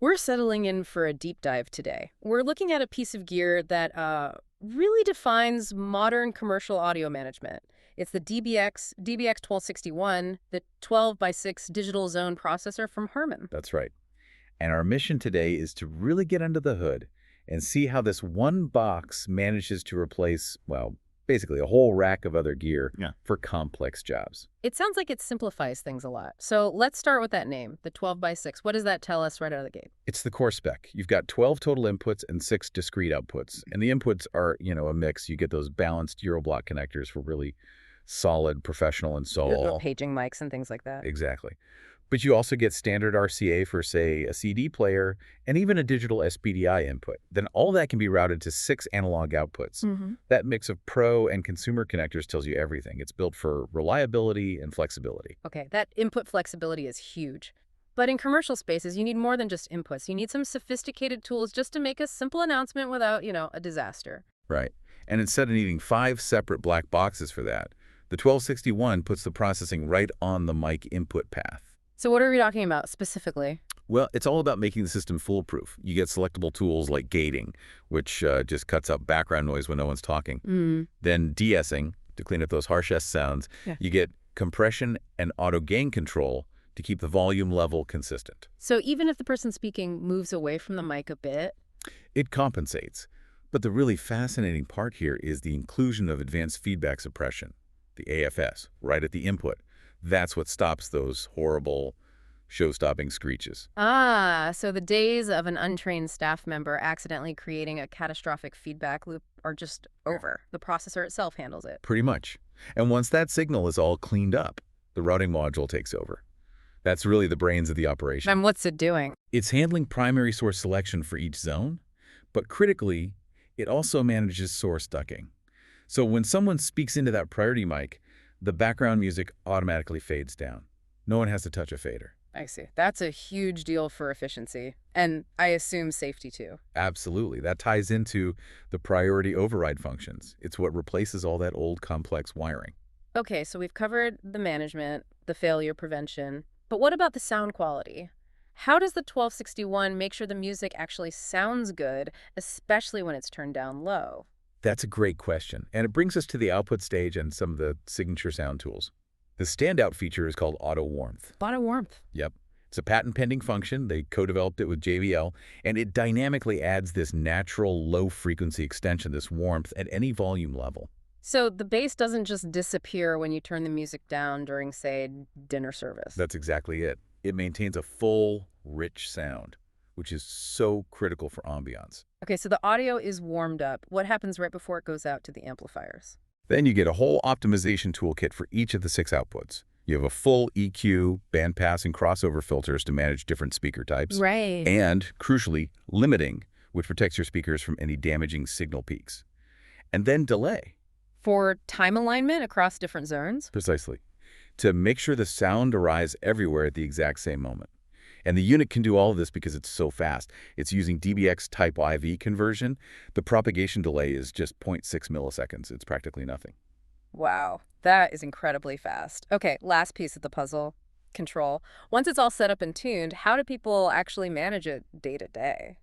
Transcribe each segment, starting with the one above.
We're settling in for a deep dive today. We're looking at a piece of gear that really defines modern commercial audio management. It's the DBX1261, the 12 by 6 digital zone processor from Harman. That's right. And our mission today is to really get under the hood and see how this one box manages to replace, well, basically a whole rack of other gear for complex jobs. It sounds like it simplifies things a lot. So let's start with that name, the 12 by 6. What does that tell us right out of the gate? It's the core spec. You've got 12 total inputs and 6 discrete outputs. And the inputs are, a mix. You get those balanced Euroblock connectors for really solid, professional, and so The paging mics and things like that. Exactly. But you also get standard RCA for, say, a CD player and even a digital SPDI input. Then all that can be routed to 6 analog outputs. That mix of pro and consumer connectors tells you everything. It's built for reliability and flexibility. Okay, that input flexibility is huge. But in commercial spaces, you need more than just inputs. You need some sophisticated tools just to make a simple announcement without, a disaster. Right. And instead of needing 5 separate black boxes for that, the 1261 puts the processing right on the mic input path. So what are we talking about specifically? Well, it's all about making the system foolproof. You get selectable tools like gating, which just cuts out background noise when no one's talking. Then de-essing to clean up those harsh S sounds. You get compression and auto gain control to keep the volume level consistent. So even if the person speaking moves away from the mic a bit? It compensates. But the really fascinating part here is the inclusion of advanced feedback suppression, the AFS, right at the input. That's what stops those horrible show-stopping screeches. So the days of an untrained staff member accidentally creating a catastrophic feedback loop are just over. The processor itself handles it. Pretty much. And once that signal is all cleaned up, the routing module takes over. That's really the brains of the operation. And what's it doing? It's handling primary source selection for each zone, but critically, it also manages source ducking. So when someone speaks into that priority mic, the background music automatically fades down. No one has to touch a fader. I see. That's a huge deal for efficiency. And I assume safety too. Absolutely. That ties into the priority override functions. It's what replaces all that old complex wiring. Okay, so we've covered the management, the failure prevention. But what about the sound quality? How does the 1261 make sure the music actually sounds good, especially when it's turned down low? That's a great question, and it brings us to the output stage and some of the signature sound tools. The standout feature is called auto warmth. Auto warmth? Yep. It's a patent-pending function. They co-developed it with JBL, and it dynamically adds this natural low-frequency extension, this warmth, at any volume level. So the bass doesn't just disappear when you turn the music down during, say, dinner service. That's exactly it. It maintains a full, rich sound, which is so critical for ambiance. Okay, so the audio is warmed up. What happens right before it goes out to the amplifiers? Then you get a whole optimization toolkit for each of the 6 outputs. You have a full EQ, bandpass, and crossover filters to manage different speaker types. Right. And, crucially, limiting, which protects your speakers from any damaging signal peaks. And then delay. For time alignment across different zones? Precisely. To make sure the sound arrives everywhere at the exact same moment. And the unit can do all of this because it's so fast. It's using DBX type IV conversion. The propagation delay is just 0.6 milliseconds. It's practically nothing. Wow, that is incredibly fast. Okay, last piece of the puzzle, control. Once it's all set up and tuned, how do people actually manage it day to day?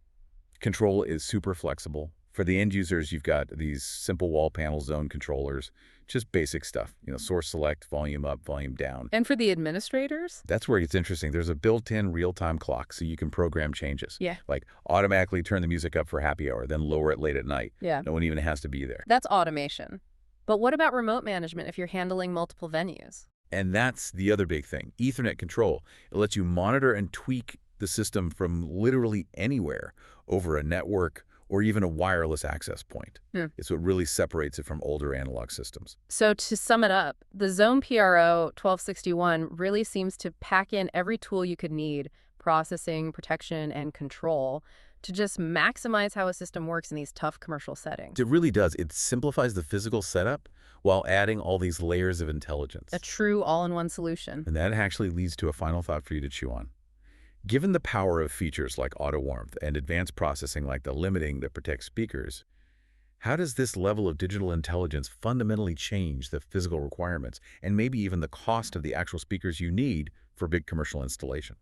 Control is super flexible. For the end users, you've got these simple wall panel zone controllers, just basic stuff, source select, volume up, volume down. And for the administrators? That's where it's interesting. There's a built-in real-time clock, so you can program changes. Yeah. Like automatically turn the music up for happy hour, then lower it late at night. Yeah. No one even has to be there. That's automation. But what about remote management if you're handling multiple venues? And that's the other big thing, Ethernet control. It lets you monitor and tweak the system from literally anywhere over a network or even a wireless access point. It's what really separates it from older analog systems. So to sum it up, the Zone PRO 1261 really seems to pack in every tool you could need, processing, protection, and control, to just maximize how a system works in these tough commercial settings. It really does. It simplifies the physical setup while adding all these layers of intelligence. A true all-in-one solution. And that actually leads to a final thought for you to chew on. Given the power of features like auto warmth and advanced processing like the limiting that protects speakers, how does this level of digital intelligence fundamentally change the physical requirements and maybe even the cost of the actual speakers you need for big commercial installation?